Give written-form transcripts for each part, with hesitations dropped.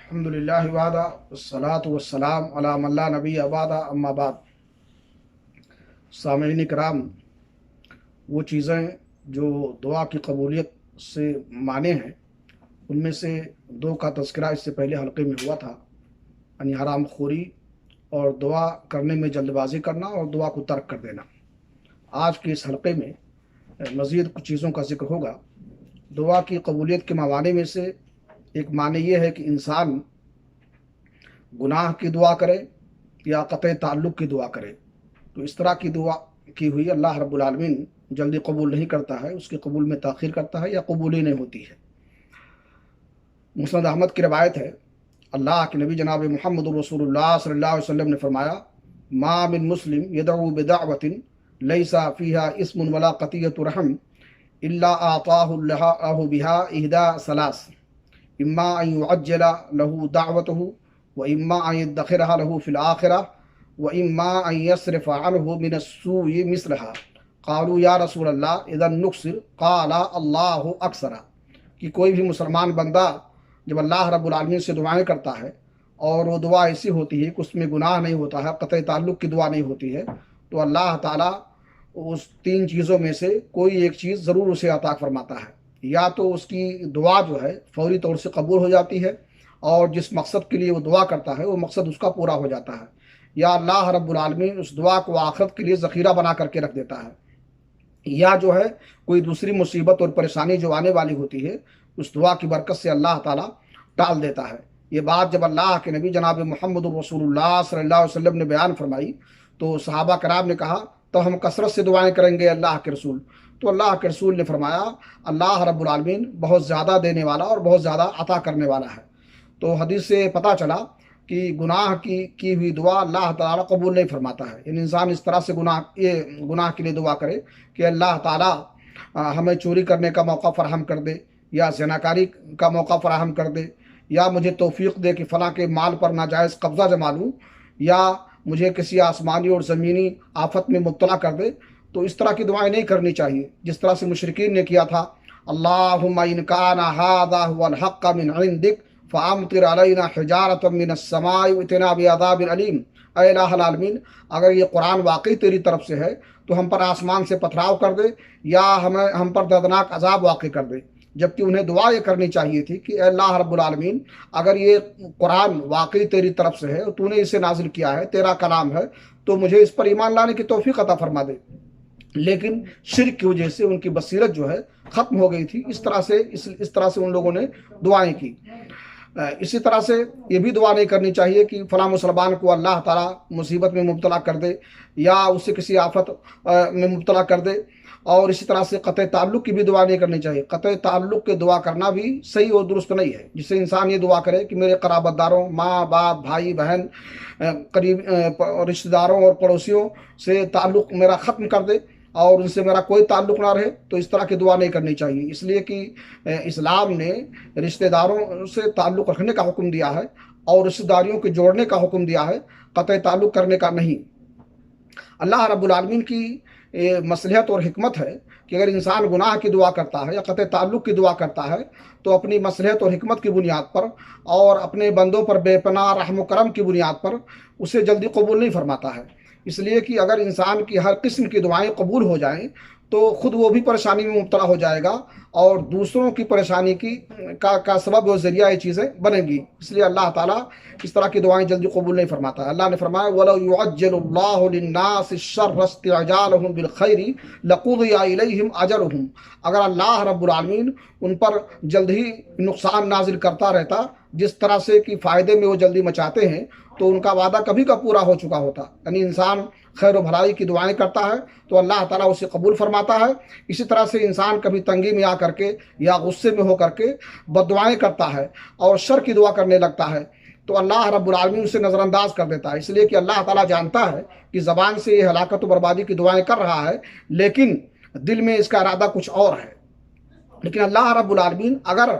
الحمد للہ وحدہ والصلاة والسلام علی من لا نبی بعدہ اما بعد۔ سامعین کرام، وہ چیزیں جو دعا کی قبولیت سے مانے ہیں ان میں سے دو کا تذکرہ اس سے پہلے حلقے میں ہوا تھا، یعنی حرام خوری اور دعا کرنے میں جلد بازی کرنا اور دعا کو ترک کر دینا۔ آج کے اس حلقے میں مزید کچھ چیزوں کا ذکر ہوگا۔ دعا کی قبولیت کے موانع میں سے ایک معنی یہ ہے کہ انسان گناہ کی دعا کرے یا قطع تعلق کی دعا کرے، تو اس طرح کی دعا کی ہوئی اللہ رب العالمین جلدی قبول نہیں کرتا ہے، اس کے قبول میں تاخیر کرتا ہے یا قبول ہی نہیں ہوتی ہے۔ مسند احمد کی روایت ہے، اللہ کے نبی جناب محمد رسول اللہ صلی اللہ علیہ وسلم نے فرمایا، ما من مسلم یدعو بدعوۃ لیس فیہا اسم ولا قطیۃ رحم الا اعطاہ اللہ بها احدى ثلاث، اما ان يعجل له دعوته واما ان يدخرها له في الاخرة واما ان يصرف عنه من السوء مثلها۔ قالوا یا رسول اللہ اذا نکثر، قال اللہ اکثر۔ کہ کوئی بھی مسلمان بندہ جب اللہ رب العالمین سے دعائیں کرتا ہے اور وہ دعا ایسی ہوتی ہے کہ اس میں گناہ نہیں ہوتا ہے، قطع تعلق کی دعا نہیں ہوتی ہے، تو اللہ تعالیٰ اس تین چیزوں میں سے کوئی ایک چیز ضرور اسے عطا فرماتا ہے۔ یا تو اس کی دعا جو ہے فوری طور سے قبول ہو جاتی ہے اور جس مقصد کے لیے وہ دعا کرتا ہے وہ مقصد اس کا پورا ہو جاتا ہے، یا اللہ رب العالمین اس دعا کو آخرت کے لیے ذخیرہ بنا کر کے رکھ دیتا ہے، یا جو ہے کوئی دوسری مصیبت اور پریشانی جو آنے والی ہوتی ہے اس دعا کی برکت سے اللہ تعالیٰ ٹال دیتا ہے۔ یہ بات جب اللہ کے نبی جناب محمد رسول اللہ صلی اللہ علیہ وسلم نے بیان فرمائی تو صحابہ کرام نے کہا تو ہم کثرت سے دعائیں کریں گے اللہ کے رسول؟ تو اللہ کے رسول نے فرمایا، اللہ رب العالمین بہت زیادہ دینے والا اور بہت زیادہ عطا کرنے والا ہے۔ تو حدیث سے پتہ چلا کہ گناہ کی ہوئی دعا اللہ تعالیٰ قبول نہیں فرماتا ہے، یعنی انسان اس طرح سے گناہ کے لیے دعا کرے کہ اللہ تعالیٰ ہمیں چوری کرنے کا موقع فراہم کر دے، یا زناکاری کا موقع فراہم کر دے، یا مجھے توفیق دے کہ فلاں کے مال پر ناجائز قبضہ جما لوں، یا مجھے کسی آسمانی اور زمینی آفت میں مبتلا کر دے۔ تو اس طرح کی دعائیں نہیں کرنی چاہیے جس طرح سے مشرکین نے کیا تھا، اللہم ان کان ھذا ھو الحق من عندک فامطر علینا حجارۃ من السماء واتنا بعذاب علیم۔ اے الہ العالمین، اگر یہ قرآن واقعی تیری طرف سے ہے تو ہم پر آسمان سے پتھراؤ کر دے یا ہم پر دردناک عذاب واقع کر دے۔ جبکہ انہیں دعا یہ کرنی چاہیے تھی کہ اے اللہ رب العالمین، اگر یہ قرآن واقعی تیری طرف سے ہے اور تو نے اسے نازل کیا ہے، تیرا کلام ہے، تو مجھے اس پر ایمان لانے کی توفیق عطا فرما دے۔ لیکن شرک کی وجہ سے ان کی بصیرت جو ہے ختم ہو گئی تھی، اس طرح سے ان لوگوں نے دعائیں کی۔ اسی طرح سے یہ بھی دعا نہیں کرنی چاہیے کہ فلاں مسلمان کو اللہ تعالیٰ مصیبت میں مبتلا کر دے یا اسے کسی آفت میں مبتلا کر دے، اور اسی طرح سے قطع تعلق کی بھی دعا نہیں کرنی چاہیے۔ قطع تعلق کے دعا کرنا بھی صحیح اور درست نہیں ہے، جس سے انسان یہ دعا کرے کہ میرے قرابت داروں، ماں باپ، بھائی بہن، قریب رشتہ داروں اور پڑوسیوں سے تعلق میرا ختم کر دے اور ان سے میرا کوئی تعلق نہ رہے، تو اس طرح کی دعا نہیں کرنی چاہیے، اس لیے کہ اسلام نے رشتہ داروں سے تعلق رکھنے کا حکم دیا ہے اور رشتہ داریوں کے جوڑنے کا حکم دیا ہے، قطع تعلق کرنے کا نہیں۔ اللہ رب العالمین کی مصلحت اور حکمت ہے کہ اگر انسان گناہ کی دعا کرتا ہے یا قطع تعلق کی دعا کرتا ہے تو اپنی مصلحت اور حکمت کی بنیاد پر اور اپنے بندوں پر بے پناہ رحم و کرم کی بنیاد پر اسے جلدی قبول نہیں فرماتا ہے۔ اس لیے کہ اگر انسان کی ہر قسم کی دعائیں قبول ہو جائیں تو خود وہ بھی پریشانی میں مبتلا ہو جائے گا اور دوسروں کی پریشانی کا سبب و ذریعہ یہ چیزیں بنیں گی۔ اس لیے اللہ تعالیٰ اس طرح کی دعائیں جلدی قبول نہیں فرماتا ہے۔ اللہ نے فرمایا وَلَوْ يُعَجِّلُ اللَّهُ لِلنَّاسِ الشَّرَّ اسْتِعْجَالَهُم بِالْخَيْرِ لَقُضِيَ إِلَيْهِمْ أَجَلُهُم۔ اگر اللہ رب العالمین ان پر جلد ہی نقصان نازل کرتا رہتا جس طرح سے کہ فائدے میں وہ جلدی مچاتے ہیں تو ان کا وعدہ کبھی کا پورا ہو چکا ہوتا۔ یعنی انسان خیر و بھلائی کی دعائیں کرتا ہے تو اللہ تعالیٰ اسے قبول فرماتا ہے، اسی طرح سے انسان کبھی تنگی میں آ کر کے یا غصے میں ہو کر کے بد دعائیں کرتا ہے اور شر کی دعا کرنے لگتا ہے تو اللہ رب العالمین اسے نظر انداز کر دیتا ہے۔ اس لیے کہ اللہ تعالیٰ جانتا ہے کہ زبان سے یہ ہلاکت و بربادی کی دعائیں کر رہا ہے لیکن دل میں اس کا ارادہ کچھ اور ہے۔ لیکن اللہ رب العالمین اگر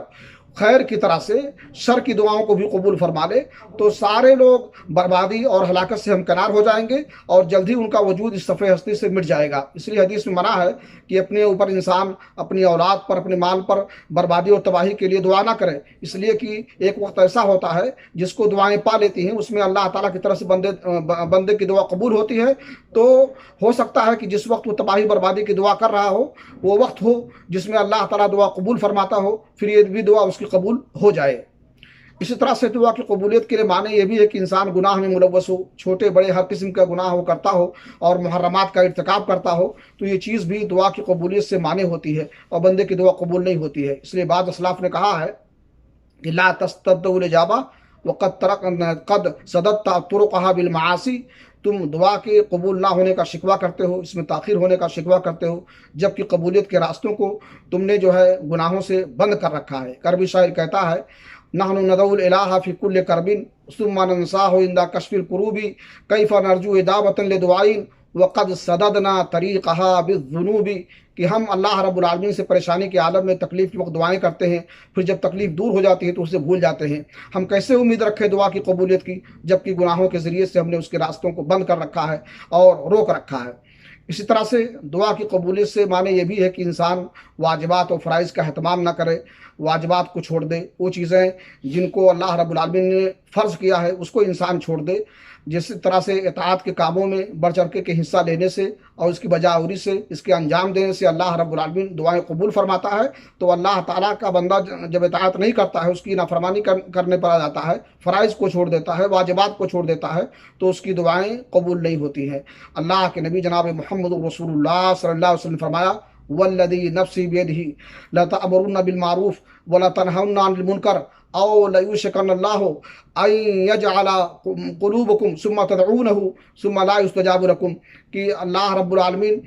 خیر کی طرح سے شر کی دعاؤں کو بھی قبول فرما لے تو سارے لوگ بربادی اور ہلاکت سے ہمکنار ہو جائیں گے اور جلد ہی ان کا وجود اس صفحہ ہستی سے مٹ جائے گا۔ اس لیے حدیث میں منع ہے کہ اپنے اوپر انسان اپنی اولاد پر، اپنے مال پر بربادی اور تباہی کے لیے دعا نہ کرے، اس لیے کہ ایک وقت ایسا ہوتا ہے جس کو دعائیں پا لیتی ہیں، اس میں اللہ تعالیٰ کی طرف سے بندے کی دعا قبول ہوتی ہے۔ تو ہو سکتا ہے کہ جس وقت وہ تباہی بربادی کی دعا کر رہا ہو وہ وقت ہو جس میں اللہ تعالیٰ دعا قبول فرماتا ہو، پھر یہ بھی دعا اس کی قبول ہو جائے۔ اسی طرح سے دعا کی قبولیت کے لیے معنی یہ بھی ہے کہ انسان گناہ میں ملوث ہو، چھوٹے بڑے ہر قسم کا گناہ وہ کرتا ہو اور محرمات کا ارتکاب کرتا ہو، تو یہ چیز بھی دعا کی قبولیت سے معنی ہوتی ہے اور بندے کی دعا قبول نہیں ہوتی ہے۔ اس لیے بعض اسلاف نے کہا ہے کہ لا تستبدوا الاجابہ قد صددت طرقها بالمعاصی، تم دعا کے قبول نہ ہونے کا شکوہ کرتے ہو، اس میں تاخیر ہونے کا شکوہ کرتے ہو، جبکہ قبولیت کے راستوں کو تم نے جو ہے گناہوں سے بند کر رکھا ہے۔ کربی شاعر کہتا ہے نحن ندعو الالہ فی کل کرب ثم ننساہ عند کشف الکروب کیف نرجو اجابۃ لدعائن وقد صددنا طریقها بالذنوب، کہ ہم اللہ رب العالمین سے پریشانی کے عالم میں تکلیف کے وقت دعائیں کرتے ہیں، پھر جب تکلیف دور ہو جاتی ہے تو اسے بھول جاتے ہیں۔ ہم کیسے امید رکھیں دعا کی قبولیت کی جبکہ گناہوں کے ذریعے سے ہم نے اس کے راستوں کو بند کر رکھا ہے اور روک رکھا ہے۔ اسی طرح سے دعا کی قبولیت سے معنی یہ بھی ہے کہ انسان واجبات و فرائض کا اہتمام نہ کرے، واجبات کو چھوڑ دے، وہ چیزیں جن کو اللہ رب العالمین نے فرض کیا ہے اس کو انسان چھوڑ دے۔ جس طرح سے اطاعت کے کاموں میں بڑھ چڑھ کے حصہ لینے سے اور اس کی بجاوری سے، اس کے انجام دینے سے اللہ رب العالمین دعائیں قبول فرماتا ہے۔ تو اللہ تعالیٰ کا بندہ جب اطاعت نہیں کرتا ہے، اس کی نافرمانی کرنے پر آ جاتا ہے، فرائض کو چھوڑ دیتا ہے، واجبات کو چھوڑ دیتا ہے، تو اس کی دعائیں قبول نہیں ہوتی ہیں۔ اللہ کے نبی جناب محمد رسول اللہ صلی اللہ علیہ وسلم نے فرمایا والذی نفسی بیدہ لتأمرن بالمعروف ولتنہون عن المنکر او لیوشکن اللہ ان یجعل قلوبکم ثم تدعونہ ثم لا یستجاب لکم، کہ اللہ رب العالمین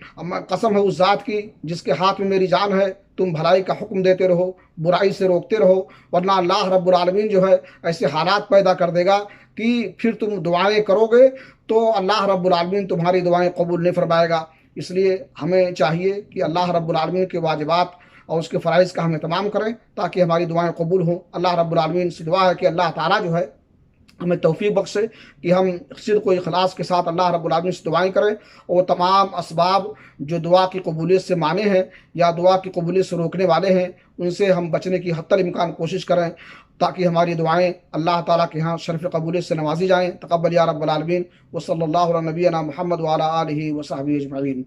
قسم ہے اس ذات کی جس کے ہاتھ میں میری جان ہے، تم بھلائی کا حکم دیتے رہو، برائی سے روکتے رہو، ورنہ اللہ رب العالمین جو ہے ایسے حالات پیدا کر دے گا کہ پھر تم دعائیں کرو گے تو اللہ رب العالمین تمہاری دعائیں قبول نہیں فرمائے گا۔ اس لیے ہمیں چاہیے کہ اللہ رب العالمین کے واجبات اور اس کے فرائض کا ہم اہتمام کریں تاکہ ہماری دعائیں قبول ہوں۔ اللہ رب العالمین سے دعا ہے کہ اللہ تعالیٰ جو ہے ہمیں توفیق بخشے کہ ہم صدق و اخلاص کے ساتھ اللہ رب العالمین سے دعائیں کریں، اور تمام اسباب جو دعا کی قبولیت سے مانے ہیں یا دعا کی قبولیت سے روکنے والے ہیں ان سے ہم بچنے کی حتی الامکان کوشش کریں تاکہ ہماری دعائیں اللہ تعالیٰ کے ہاں شرف قبولیت سے نوازی جائیں۔ تقبل یا رب العالمین، وصلی اللہ علی نبینا محمد وعلی آلہ وصحبہ اجمعین۔